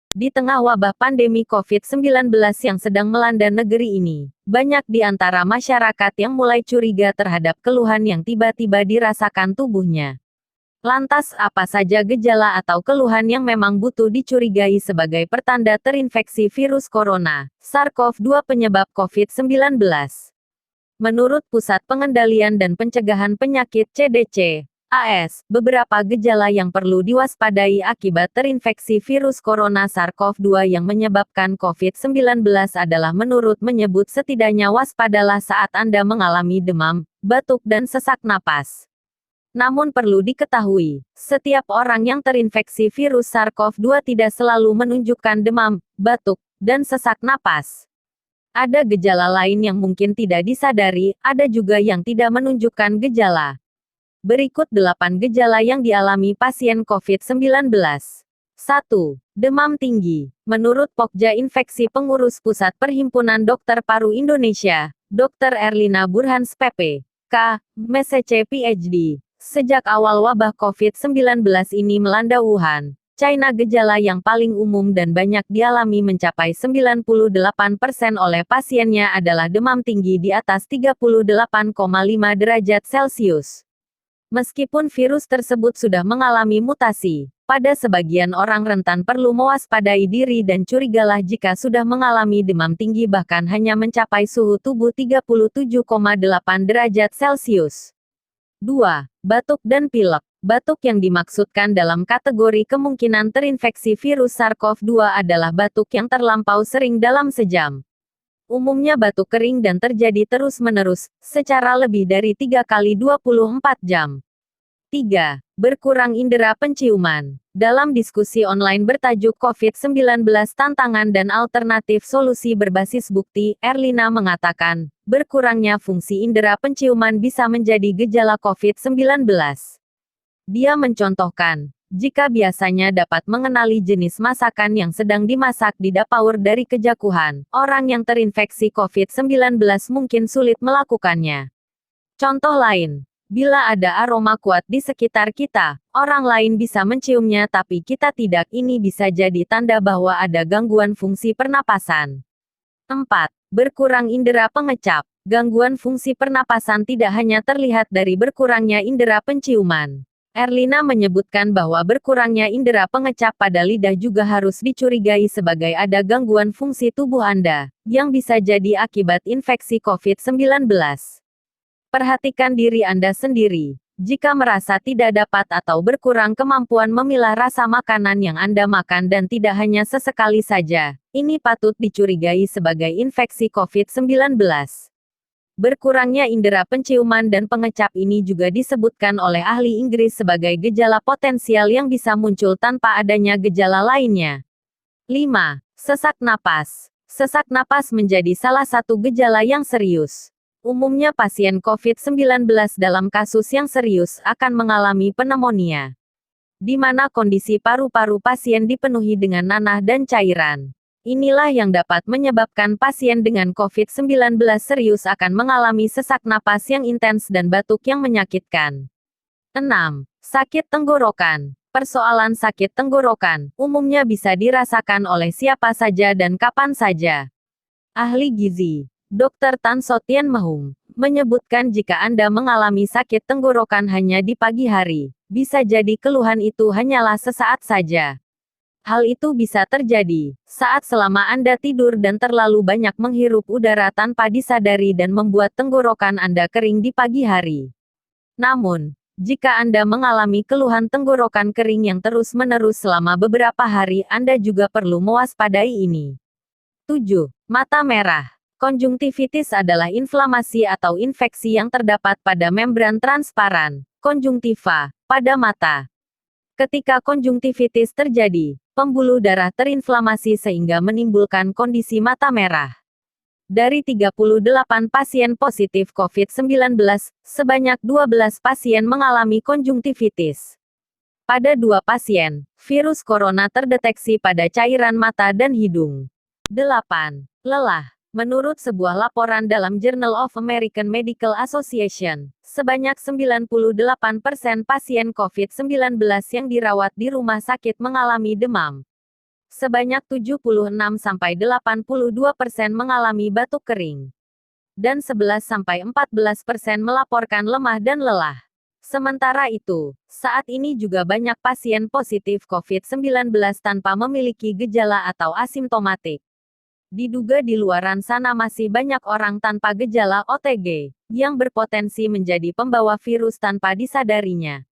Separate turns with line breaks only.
Di tengah wabah pandemi COVID-19 yang sedang melanda negeri ini, banyak di antara masyarakat yang mulai curiga terhadap keluhan yang tiba-tiba dirasakan tubuhnya. Lantas, apa saja gejala atau keluhan yang memang butuh dicurigai sebagai pertanda terinfeksi virus corona, SARS-CoV-2 penyebab COVID-19? Menurut Pusat Pengendalian dan Pencegahan Penyakit CDC, AS, beberapa gejala yang perlu diwaspadai akibat terinfeksi virus corona SARS-CoV-2 yang menyebabkan COVID-19 adalah menyebut setidaknya waspadalah saat Anda mengalami demam, batuk dan sesak napas. Namun perlu diketahui, setiap orang yang terinfeksi virus SARS-CoV-2 tidak selalu menunjukkan demam, batuk, dan sesak napas. Ada gejala lain yang mungkin tidak disadari, ada juga yang tidak menunjukkan gejala. Berikut 8 gejala yang dialami pasien COVID-19. 1. Demam tinggi. Menurut Pokja Infeksi Pengurus Pusat Perhimpunan Dokter Paru Indonesia, Dr. Erlina Burhans PP, K, MSc PhD, sejak awal wabah COVID-19 ini melanda Wuhan, China, gejala yang paling umum dan banyak dialami mencapai 98% oleh pasiennya adalah demam tinggi di atas 38,5 derajat Celcius. Meskipun virus tersebut sudah mengalami mutasi, pada sebagian orang rentan perlu mewaspadai diri dan curigalah jika sudah mengalami demam tinggi bahkan hanya mencapai suhu tubuh 37,8 derajat Celcius. 2. Batuk dan pilek. Batuk yang dimaksudkan dalam kategori kemungkinan terinfeksi virus SARS-CoV-2 adalah batuk yang terlampau sering dalam sejam. Umumnya batuk kering dan terjadi terus-menerus, secara lebih dari 3 kali 24 jam. 3. Berkurang indera penciuman. Dalam diskusi online bertajuk COVID-19 Tantangan dan Alternatif Solusi Berbasis Bukti, Erlina mengatakan, berkurangnya fungsi indera penciuman bisa menjadi gejala COVID-19. Dia mencontohkan, jika biasanya dapat mengenali jenis masakan yang sedang dimasak di dapur dari kejauhan, orang yang terinfeksi COVID-19 mungkin sulit melakukannya. Contoh lain, bila ada aroma kuat di sekitar kita, orang lain bisa menciumnya tapi kita tidak. Ini bisa jadi tanda bahwa ada gangguan fungsi pernapasan. 4. Berkurang indera pengecap. Gangguan fungsi pernapasan tidak hanya terlihat dari berkurangnya indera penciuman. Erlina menyebutkan bahwa berkurangnya indera pengecap pada lidah juga harus dicurigai sebagai ada gangguan fungsi tubuh Anda, yang bisa jadi akibat infeksi COVID-19. Perhatikan diri Anda sendiri. Jika merasa tidak dapat atau berkurang kemampuan memilah rasa makanan yang Anda makan dan tidak hanya sesekali saja, ini patut dicurigai sebagai infeksi COVID-19. Berkurangnya indera penciuman dan pengecap ini juga disebutkan oleh ahli Inggris sebagai gejala potensial yang bisa muncul tanpa adanya gejala lainnya. 5. Sesak napas. Sesak napas menjadi salah satu gejala yang serius. Umumnya pasien COVID-19 dalam kasus yang serius akan mengalami pneumonia, di mana kondisi paru-paru pasien dipenuhi dengan nanah dan cairan. Inilah yang dapat menyebabkan pasien dengan COVID-19 serius akan mengalami sesak napas yang intens dan batuk yang menyakitkan. 6. Sakit tenggorokan. Persoalan sakit tenggorokan umumnya bisa dirasakan oleh siapa saja dan kapan saja. Ahli gizi, Dr. Tan Sotian Mahung, menyebutkan jika Anda mengalami sakit tenggorokan hanya di pagi hari, bisa jadi keluhan itu hanyalah sesaat saja. Hal itu bisa terjadi saat selama Anda tidur dan terlalu banyak menghirup udara tanpa disadari dan membuat tenggorokan Anda kering di pagi hari. Namun, jika Anda mengalami keluhan tenggorokan kering yang terus-menerus selama beberapa hari, Anda juga perlu mewaspadai ini. 7. Mata merah. Konjungtivitis adalah inflamasi atau infeksi yang terdapat pada membran transparan, konjungtiva, pada mata. Ketika konjungtivitis terjadi, pembuluh darah terinflamasi sehingga menimbulkan kondisi mata merah. Dari 38 pasien positif COVID-19, sebanyak 12 pasien mengalami konjungtivitis. Pada 2 pasien, virus corona terdeteksi pada cairan mata dan hidung. 8. Lelah. Menurut sebuah laporan dalam Journal of American Medical Association, sebanyak 98% pasien COVID-19 yang dirawat di rumah sakit mengalami demam. Sebanyak 76–82% mengalami batuk kering. Dan 11–14% melaporkan lemah dan lelah. Sementara itu, saat ini juga banyak pasien positif COVID-19 tanpa memiliki gejala atau asimptomatik. Diduga di luaran sana masih banyak orang tanpa gejala OTG, yang berpotensi menjadi pembawa virus tanpa disadarinya.